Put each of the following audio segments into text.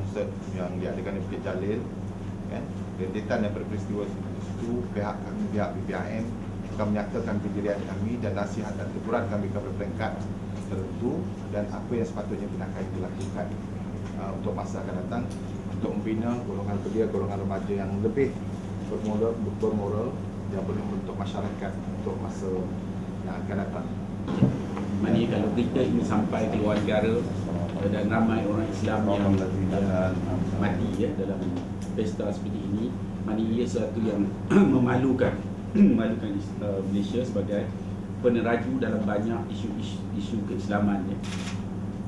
konsert yang diadakan di Bukit Jalil, kan, rentetan daripada peristiwa itu, pihak kami, pihak BPIM akan menyatakan pendirian kami dan nasihat dan teguran kami kepada peringkat tertentu dan apa yang sepatutnya tindakan dilakukan untuk masa akan datang untuk membina golongan belia, golongan remaja yang lebih bermoral yang boleh membentuk masyarakat untuk masa yang akan datang. Maknanya kalau kita ingin sampai ke luar negara dan ramai orang Islam yang mati dalam pesta seperti ini, maknanya ia sesuatu yang memalukan Malaysia sebagai peneraju dalam banyak isu keislaman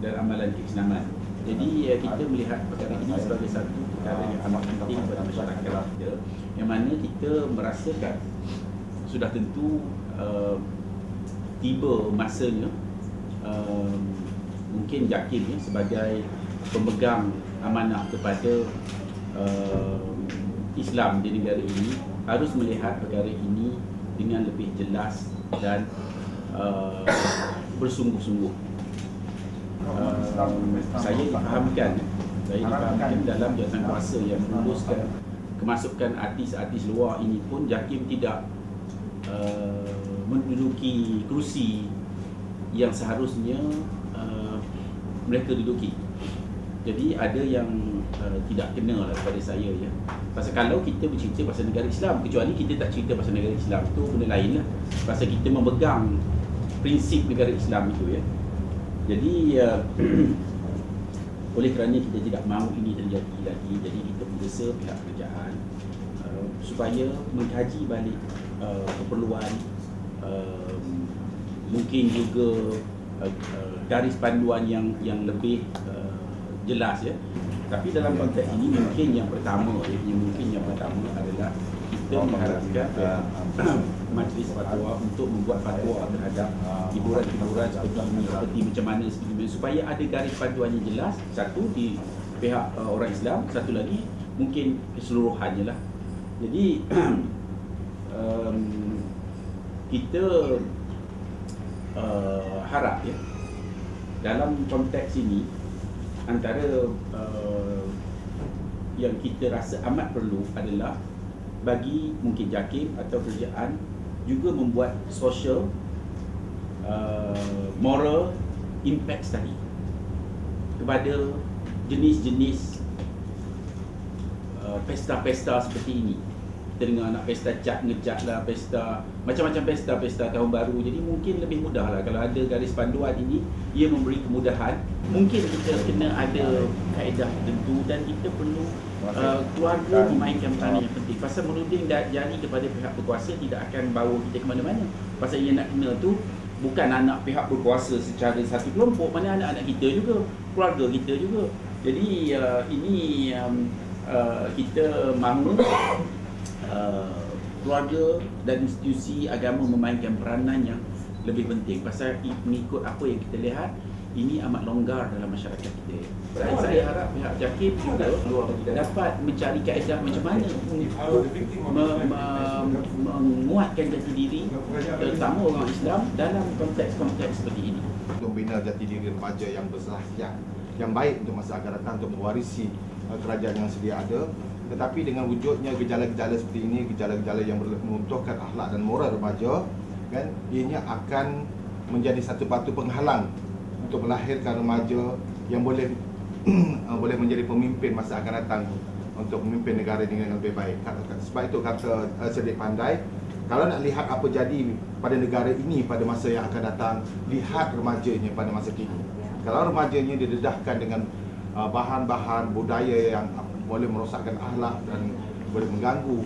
dan amalan keislaman. Jadi kita melihat perkara ini sebagai satu perkara yang amat penting kepada masyarakat kita, yang mana kita merasakan sudah tentu tiba masanya mungkin Jakim sebagai pemegang amanah kepada Islam di negara ini harus melihat perkara ini dengan lebih jelas dan bersungguh-sungguh. Saya difahamkan dalam jawatan kuasa yang meluluskan kemasukan artis-artis luar ini pun Jakim tidak menduduki kerusi yang seharusnya mereka duduki. Jadi ada yang tidak kena lah pada saya ya. Pasal kalau kita bercerita pasal negara Islam, kecuali kita tak cerita pasal negara Islam, tu benda lain lah. Pasal kita memegang prinsip negara Islam itu ya. Jadi oleh kerana kita tidak mahu ini terjadi lagi, jadi kita mendesak pihak kerajaan supaya mengkaji balik keperluan, mungkin juga garis panduan yang lebih jelas ya. Tapi dalam konteks ini mungkin yang pertama adalah kita mengharapkan Majlis Fatwa untuk membuat fatwa terhadap hiburan-hiburan seperti macam mana supaya ada garis panduan yang jelas, satu di pihak orang Islam, satu lagi mungkin keseluruhannya lah. Jadi kita harap ya dalam konteks ini antara yang kita rasa amat perlu adalah bagi mungkin Jakim atau kerajaan juga membuat social moral impact study kepada jenis-jenis pesta-pesta seperti ini. Kita dengar nak pesta ngejat lah, pesta macam-macam pesta tahun baru. Jadi mungkin lebih mudah lah kalau ada garis panduan ini, ia memberi kemudahan. Mungkin kita kena ada kaedah tertentu dan kita perlu keluarga memainkan peranan yang penting. Pasal menuding jari kepada pihak berkuasa tidak akan bawa kita ke mana-mana. Pasal yang nak kena tu bukan anak pihak berkuasa secara satu kelompok, mana anak-anak kita juga, keluarga kita juga. Jadi ini kita mahu keluarga dan institusi agama memainkan peranan yang lebih penting. Pasal mengikut apa yang kita lihat, ini amat longgar dalam masyarakat kita. Saya harap pihak Jakim juga dapat mencari kaedah macam mana menguatkan jati diri terutama orang Islam dalam konteks-konteks seperti ini. Untuk membina jati diri remaja yang bersahaja, yang baik untuk masa akan datang untuk mewarisi kerajaan yang sedia ada. Tetapi dengan wujudnya gejala-gejala seperti ini, gejala-gejala yang meruntuhkan akhlak dan moral remaja, kan, ianya akan menjadi satu batu penghalang untuk melahirkan remaja yang boleh boleh menjadi pemimpin masa akan datang untuk memimpin negara dengan lebih baik. Sebab itu kata Sedik Pandai, kalau nak lihat apa jadi pada negara ini pada masa yang akan datang, lihat remajanya pada masa kini. Kalau remajanya didedahkan dengan bahan-bahan budaya yang boleh merosakkan akhlak dan boleh mengganggu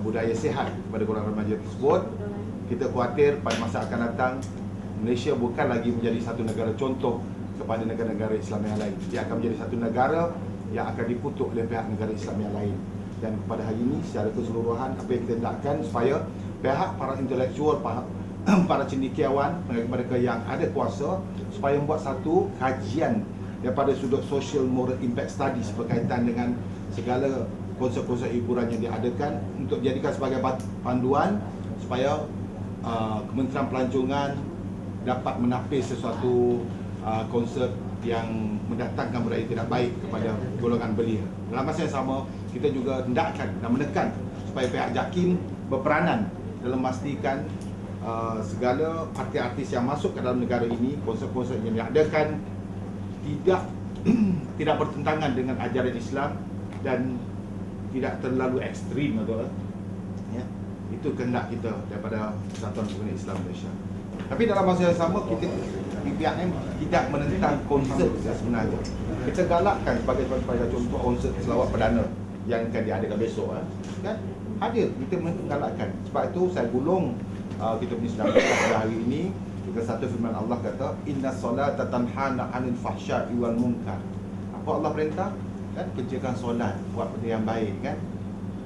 budaya sihat kepada golongan remaja tersebut, kita khawatir pada masa akan datang Malaysia bukan lagi menjadi satu negara contoh kepada negara-negara Islam yang lain. Dia akan menjadi satu negara yang akan dikutuk oleh pihak negara Islam yang lain. Dan pada hari ini secara keseluruhan apa yang kita hendakkan supaya pihak para intelektual, para cendekiawan, mereka yang ada kuasa supaya membuat satu kajian daripada sudut social moral impact studies berkaitan dengan segala konsep-konsep hiburan yang diadakan untuk dijadikan sebagai panduan supaya Kementerian Pelancongan dapat menapis sesuatu konsep yang mendatangkan benda yang tidak baik kepada golongan belia. Dalam masa yang sama, kita juga hendakkan dan menekan supaya pihak JAKIM berperanan dalam memastikan segala artis-artis yang masuk ke dalam negara ini, konsert-konsert yang diadakan tidak bertentangan dengan ajaran Islam dan tidak terlalu ekstrim, ya. Itu kehendak kita daripada Persatuan Pengguna Islam Malaysia. Tapi dalam masa yang sama, kita PPIM tidak menentang konsert sebenarnya. Kita galakkan sebagai contoh konsert selawat perdana yang akan diadakan besok, kan? Hadir, kita menggalakkan. Sebab itu saya gulung kita punya sedang pada hari ini dengan satu firman Allah kata, inna solata tanhana 'anil fahsya'i wal munkar. Apa Allah perintah? Kan kerjakan solat, buat benda yang baik, kan?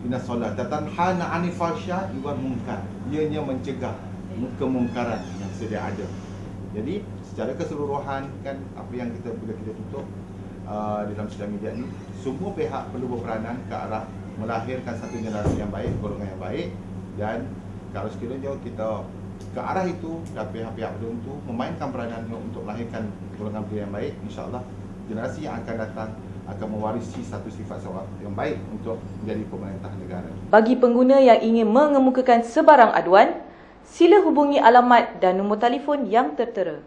Inna solata tanhana 'anil fahsya'i wal munkar. Ianya mencegah kemungkaran yang sedia ada. Jadi secara keseluruhan, kan, apa yang kita tutup di dalam sosial media ni, semua pihak perlu berperanan ke arah melahirkan satu generasi yang baik, golongan yang baik, dan kalau sekiranya kita ke arah itu dan pihak-pihak tertentu memainkan peranannya untuk melahirkan golongan belia yang baik, insya-Allah generasi yang akan datang akan mewarisi satu sifat yang baik untuk menjadi pemerintah negara. Bagi pengguna yang ingin mengemukakan sebarang aduan, sila hubungi alamat dan nombor telefon yang tertera.